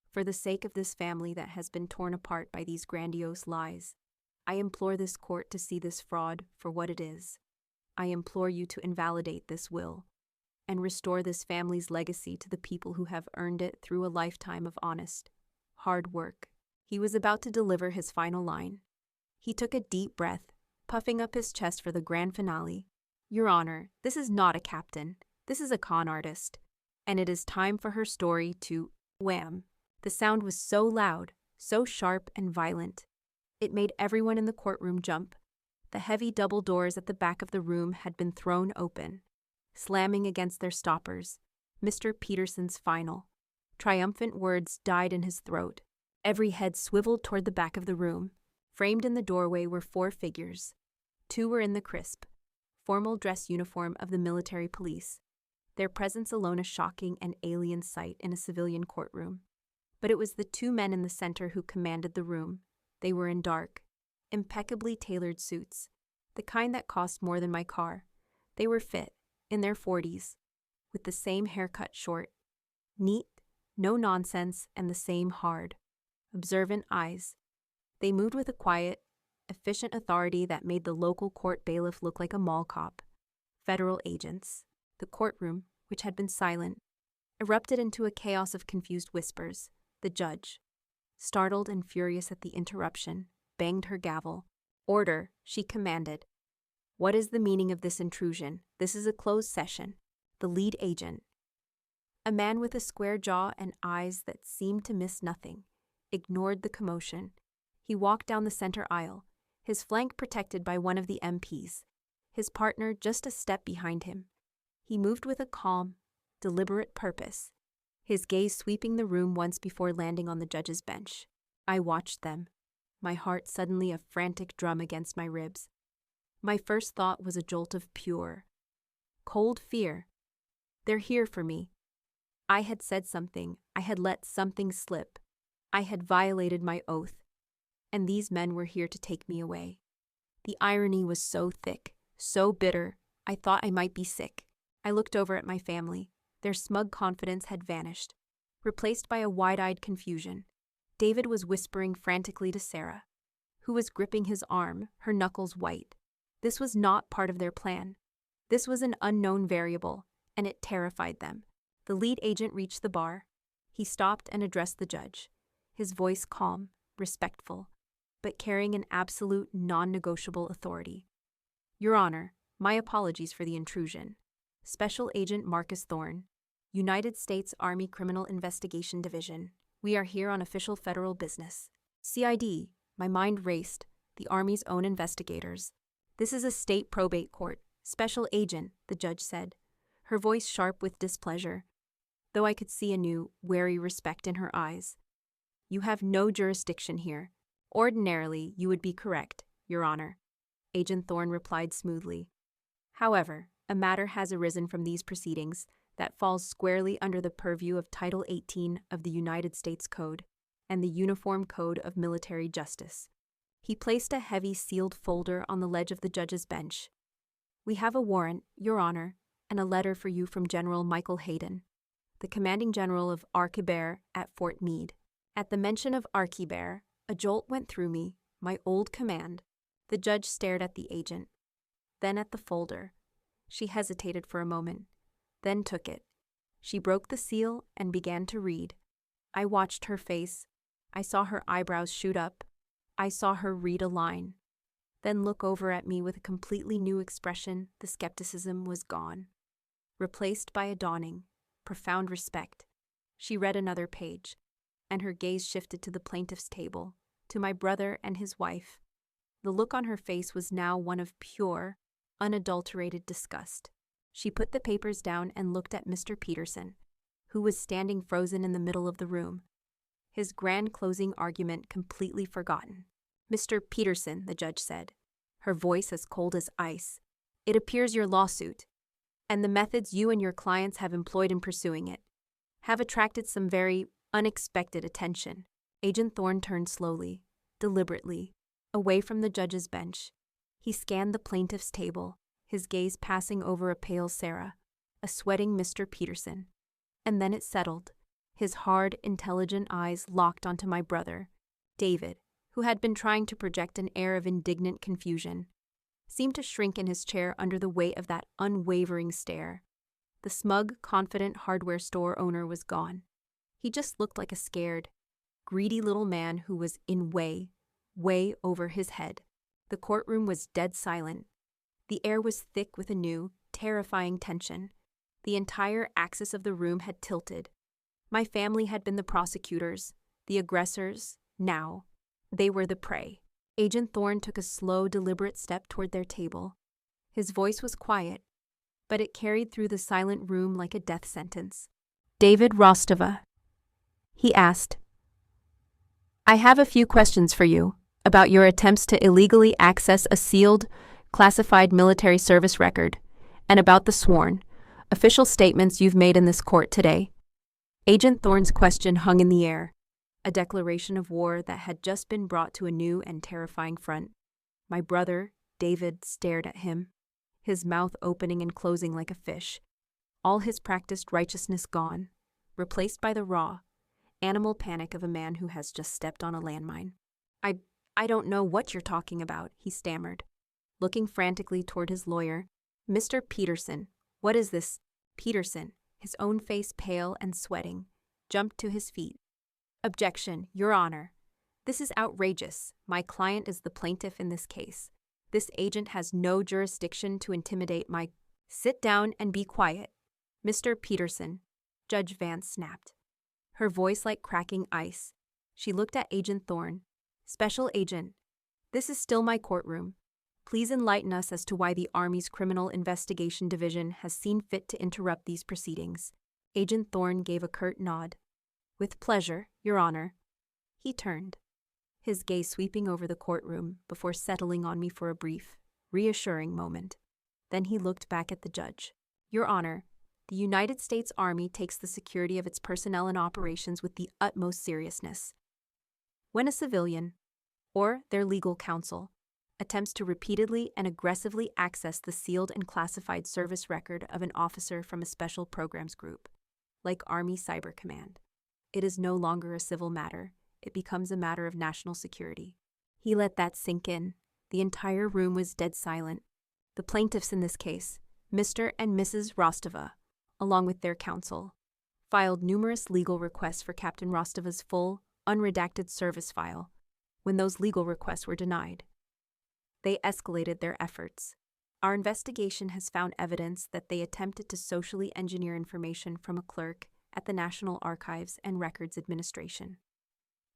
for the sake of this family that has been torn apart by these grandiose lies, I implore this court to see this fraud for what it is. I implore you to invalidate this will and restore this family's legacy to the people who have earned it through a lifetime of honest, hard work." He was about to deliver his final line. He took a deep breath, puffing up his chest for the grand finale. "Your Honor, this is not a captain. This is a con artist. And it is time for her story to wham." The sound was so loud, so sharp and violent. It made everyone in the courtroom jump. The heavy double doors at the back of the room had been thrown open, slamming against their stoppers. Mr. Peterson's final. Triumphant words died in his throat. Every head swiveled toward the back of the room. Framed in the doorway were 4 figures. 2 were in the crisp, formal dress uniform of the military police, their presence alone a shocking and alien sight in a civilian courtroom. But it was the 2 men in the center who commanded the room. They were in dark, impeccably tailored suits, the kind that cost more than my car. They were fit, in their 40s, with the same haircut short, neat, no nonsense, and the same hard, observant eyes. They moved with a quiet, efficient authority that made the local court bailiff look like a mall cop. Federal agents. The courtroom, which had been silent, erupted into a chaos of confused whispers. The judge, startled and furious at the interruption, banged her gavel. "Order," she commanded. "What is the meaning of this intrusion? This is a closed session." The lead agent, a man with a square jaw and eyes that seemed to miss nothing, ignored the commotion. He walked down the center aisle, his flank protected by one of the MPs, his partner just a step behind him. He moved with a calm, deliberate purpose, his gaze sweeping the room once before landing on the judge's bench. I watched them, my heart suddenly a frantic drum against my ribs. My first thought was a jolt of pure, cold fear. They're here for me. I had said something, I had let something slip. I had violated my oath, and these men were here to take me away. The irony was so thick, so bitter, I thought I might be sick. I looked over at my family. Their smug confidence had vanished, replaced by a wide-eyed confusion. David was whispering frantically to Sarah, who was gripping his arm, her knuckles white. This was not part of their plan. This was an unknown variable, and it terrified them. The lead agent reached the bar. He stopped and addressed the judge, his voice calm, respectful, but carrying an absolute, non-negotiable authority. "Your Honor, my apologies for the intrusion. Special Agent Marcus Thorne, United States Army Criminal Investigation Division. We are here on official federal business. CID," my mind raced, the Army's own investigators. "This is a state probate court. Special Agent," the judge said, her voice sharp with displeasure, though I could see a new, wary respect in her eyes. "You have no jurisdiction here. Ordinarily, you would be correct, Your Honor," Agent Thorne replied smoothly. "However, a matter has arisen from these proceedings that falls squarely under the purview of Title 18 of the United States Code and the Uniform Code of Military Justice." He placed a heavy sealed folder on the ledge of the judge's bench. "We have a warrant, Your Honor, and a letter for you from General Michael Hayden, the commanding general of Archibald at Fort Meade." At the mention of Archibald, a jolt went through me, my old command. The judge stared at the agent, then at the folder. She hesitated for a moment, then took it. She broke the seal and began to read. I watched her face. I saw her eyebrows shoot up. I saw her read a line, then look over at me with a completely new expression. The skepticism was gone, replaced by a dawning, profound respect. She read another page, and her gaze shifted to the plaintiff's table, to my brother and his wife. The look on her face was now one of pure, unadulterated disgust. She put the papers down and looked at Mr. Peterson, who was standing frozen in the middle of the room, his grand closing argument completely forgotten. "Mr. Peterson," the judge said, her voice as cold as ice, "it appears your lawsuit, and the methods you and your clients have employed in pursuing it, have attracted some very unexpected attention." Agent Thorne turned slowly, deliberately, away from the judge's bench. He scanned the plaintiff's table, his gaze passing over a pale Sarah, a sweating Mr. Peterson. And then it settled. His hard, intelligent eyes locked onto my brother, David, who had been trying to project an air of indignant confusion, seemed to shrink in his chair under the weight of that unwavering stare. The smug, confident hardware store owner was gone. He just looked like a scared, greedy little man who was in way over his head. The courtroom was dead silent. The air was thick with a new, terrifying tension. The entire axis of the room had tilted. My family had been the prosecutors, the aggressors. Now, they were the prey. Agent Thorne took a slow, deliberate step toward their table. His voice was quiet, but it carried through the silent room like a death sentence. David Rostova. He asked, "I have a few questions for you about your attempts to illegally access a sealed, classified military service record, and about the sworn, official statements you've made in this court today." Agent Thorne's question hung in the air, a declaration of war that had just been brought to a new and terrifying front. My brother, David, stared at him, his mouth opening and closing like a fish, all his practiced righteousness gone, replaced by the raw, animal panic of a man who has just stepped on a landmine. I don't know what you're talking about," he stammered, looking frantically toward his lawyer. "Mr. Peterson, what is this?" Peterson, his own face pale and sweating, jumped to his feet. "Objection, Your Honor. This is outrageous. My client is the plaintiff in this case. This agent has no jurisdiction to intimidate my—" "Sit down and be quiet, Mr. Peterson," Judge Vance snapped, her voice like cracking ice. She looked at Agent Thorne. "Special Agent, this is still my courtroom. Please enlighten us as to why the Army's Criminal Investigation Division has seen fit to interrupt these proceedings." Agent Thorne gave a curt nod. "With pleasure, Your Honor." He turned, his gaze sweeping over the courtroom before settling on me for a brief, reassuring moment. Then he looked back at the judge. "Your Honor, the United States Army takes the security of its personnel and operations with the utmost seriousness. When a civilian, or their legal counsel, attempts to repeatedly and aggressively access the sealed and classified service record of an officer from a special programs group, like Army Cyber Command, it is no longer a civil matter. It becomes a matter of national security." He let that sink in. The entire room was dead silent. The plaintiffs in this case, Mr. and Mrs. Rostova, along with their counsel, filed numerous legal requests for Captain Rostova's full, unredacted service file. When those legal requests were denied, they escalated their efforts. Our investigation has found evidence that they attempted to socially engineer information from a clerk at the National Archives and Records Administration,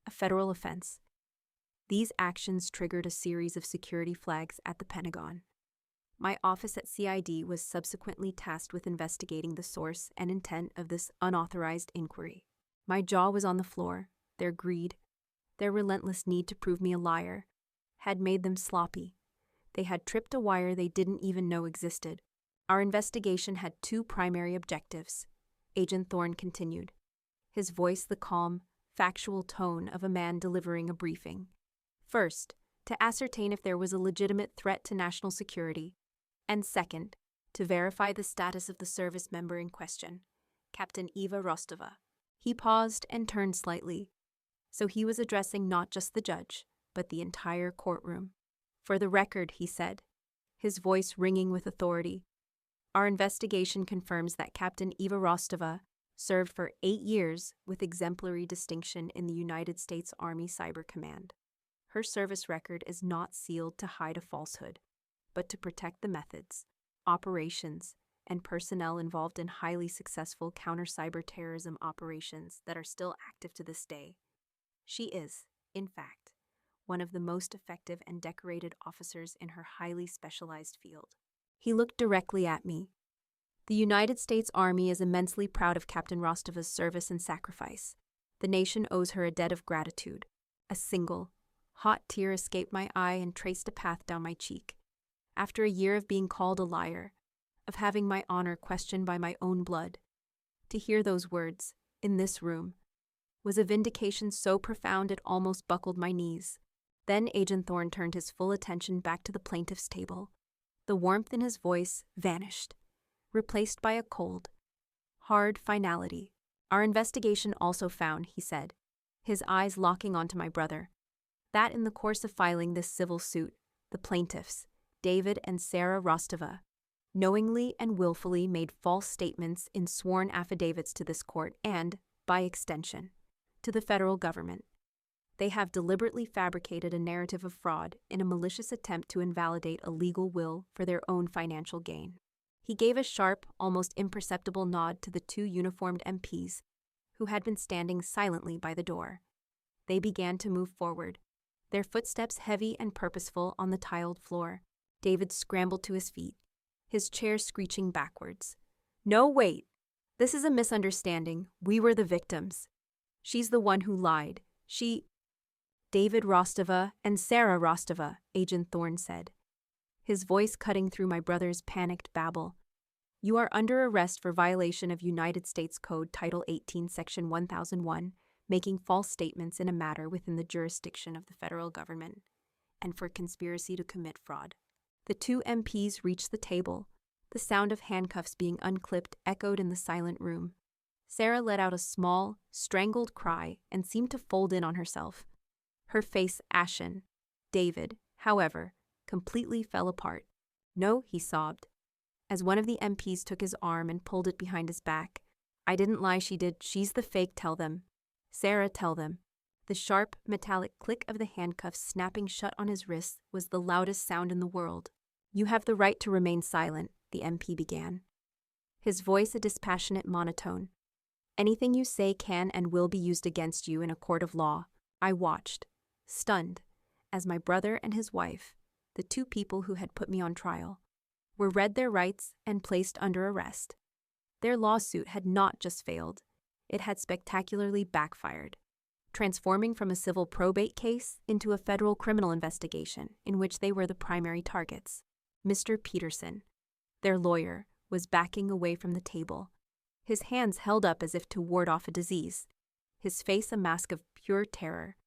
a federal offense. These actions triggered a series of security flags at the Pentagon. My office at CID was subsequently tasked with investigating the source and intent of this unauthorized inquiry. My jaw was on the floor. Their greed, their relentless need to prove me a liar, had made them sloppy. They had tripped a wire they didn't even know existed. Our investigation had two primary objectives, Agent Thorne continued, his voice the calm, factual tone of a man delivering a briefing. First, to ascertain if there was a legitimate threat to national security, and second, to verify the status of the service member in question, Captain Eva Rostova. He paused and turned slightly, so he was addressing not just the judge, but the entire courtroom. "For the record," he said, his voice ringing with authority, "our investigation confirms that Captain Eva Rostova served for 8 years with exemplary distinction in the United States Army Cyber Command. Her service record is not sealed to hide a falsehood, but to protect the methods, operations, and personnel involved in highly successful counter-cyber-terrorism operations that are still active to this day. She is, in fact, one of the most effective and decorated officers in her highly specialized field." He looked directly at me. "The United States Army is immensely proud of Captain Rostova's service and sacrifice. The nation owes her a debt of gratitude." A single, hot tear escaped my eye and traced a path down my cheek. After a year of being called a liar, of having my honor questioned by my own blood, to hear those words, in this room, was a vindication so profound it almost buckled my knees. Then Agent Thorne turned his full attention back to the plaintiff's table. The warmth in his voice vanished, replaced by a cold, hard finality. "Our investigation also found," he said, his eyes locking onto my brother, "that in the course of filing this civil suit, the plaintiffs, David and Sarah Rostova, knowingly and willfully made false statements in sworn affidavits to this court and, by extension, to the federal government. They have deliberately fabricated a narrative of fraud in a malicious attempt to invalidate a legal will for their own financial gain." He gave a sharp, almost imperceptible nod to the two uniformed MPs who had been standing silently by the door. They began to move forward, their footsteps heavy and purposeful on the tiled floor. David scrambled to his feet, his chair screeching backwards. "No, wait! This is a misunderstanding. We were the victims. She's the one who lied. David Rostova and Sarah Rostova, Agent Thorne said, his voice cutting through my brother's panicked babble. You are under arrest for violation of United States Code Title 18, Section 1001, making false statements in a matter within the jurisdiction of the federal government, and for conspiracy to commit fraud. The two MPs reached the table. The sound of handcuffs being unclipped echoed in the silent room. Sarah let out a small, strangled cry and seemed to fold in on herself, her face ashen. David, however, completely fell apart. No, he sobbed, as one of the MPs took his arm and pulled it behind his back. I didn't lie, she did. She's the fake, tell them. Sarah, tell them. The sharp, metallic click of the handcuffs snapping shut on his wrists was the loudest sound in the world. You have the right to remain silent, the MP began, his voice a dispassionate monotone. Anything you say can and will be used against you in a court of law. I watched, stunned, as my brother and his wife, the two people who had put me on trial, were read their rights and placed under arrest. Their lawsuit had not just failed, it had spectacularly backfired, transforming from a civil probate case into a federal criminal investigation in which they were the primary targets. Mr. Peterson, their lawyer, was backing away from the table, his hands held up as if to ward off a disease, his face a mask of pure terror.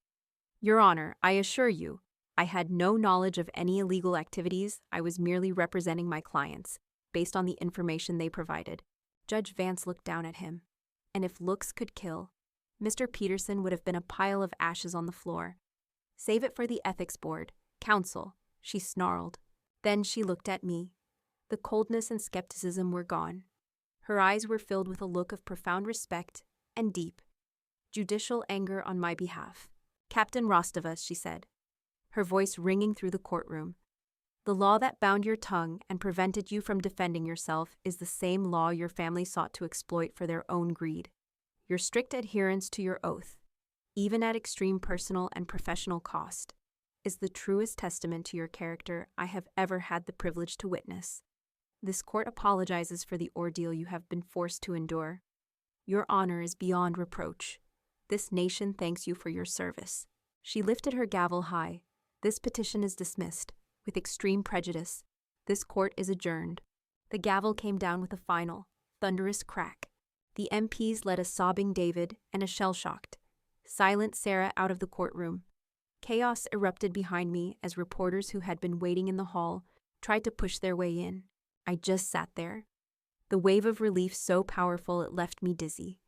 Your Honor, I assure you, I had no knowledge of any illegal activities. I was merely representing my clients, based on the information they provided. Judge Vance looked down at him, and if looks could kill, Mr. Peterson would have been a pile of ashes on the floor. Save it for the ethics board. Counsel, she snarled. Then she looked at me. The coldness and skepticism were gone. Her eyes were filled with a look of profound respect and deep, judicial anger on my behalf. Captain Rostova, she said, her voice ringing through the courtroom. The law that bound your tongue and prevented you from defending yourself is the same law your family sought to exploit for their own greed. Your strict adherence to your oath, even at extreme personal and professional cost, is the truest testament to your character I have ever had the privilege to witness. This court apologizes for the ordeal you have been forced to endure. Your honor is beyond reproach. This nation thanks you for your service. She lifted her gavel high. This petition is dismissed, with extreme prejudice. This court is adjourned. The gavel came down with a final, thunderous crack. The MPs led a sobbing David and a shell-shocked, silent Sarah out of the courtroom. Chaos erupted behind me as reporters who had been waiting in the hall tried to push their way in. I just sat there, the wave of relief so powerful it left me dizzy.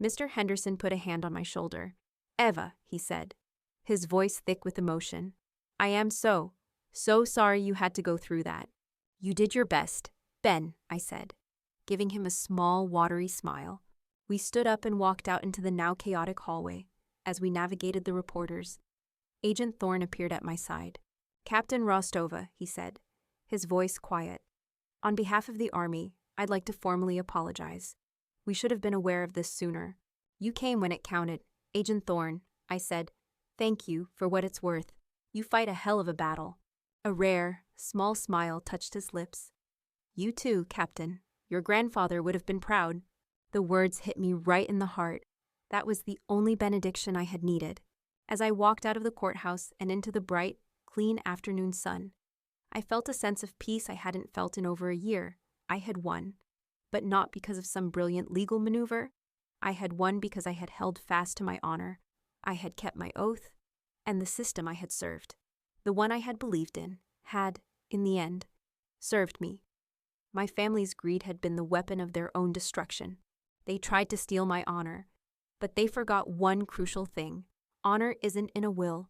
Mr. Henderson put a hand on my shoulder. Eva, he said, his voice thick with emotion. I am so sorry you had to go through that. You did your best. Ben, I said, giving him a small, watery smile. We stood up and walked out into the now chaotic hallway. As we navigated the reporters, Agent Thorne appeared at my side. Captain Rostova, he said, his voice quiet. On behalf of the Army, I'd like to formally apologize. We should have been aware of this sooner. You came when it counted. Agent Thorne, I said, thank you for what it's worth. You fight a hell of a battle. A rare, small smile touched his lips. You too, Captain. Your grandfather would have been proud. The words hit me right in the heart. That was the only benediction I had needed. As I walked out of the courthouse and into the bright, clean afternoon sun, I felt a sense of peace I hadn't felt in over a year. I had won, but not because of some brilliant legal maneuver. I had won because I had held fast to my honor. I had kept my oath, and the system I had served, the one I had believed in, had, in the end, served me. My family's greed had been the weapon of their own destruction. They tried to steal my honor, but they forgot one crucial thing. Honor isn't in a will.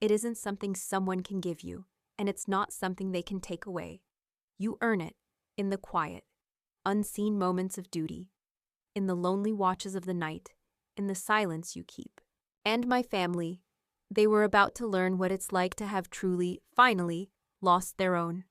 It isn't something someone can give you, and it's not something they can take away. You earn it in the quiet, unseen moments of duty, in the lonely watches of the night, in the silence you keep. And my family, they were about to learn what it's like to have truly, finally, lost their own.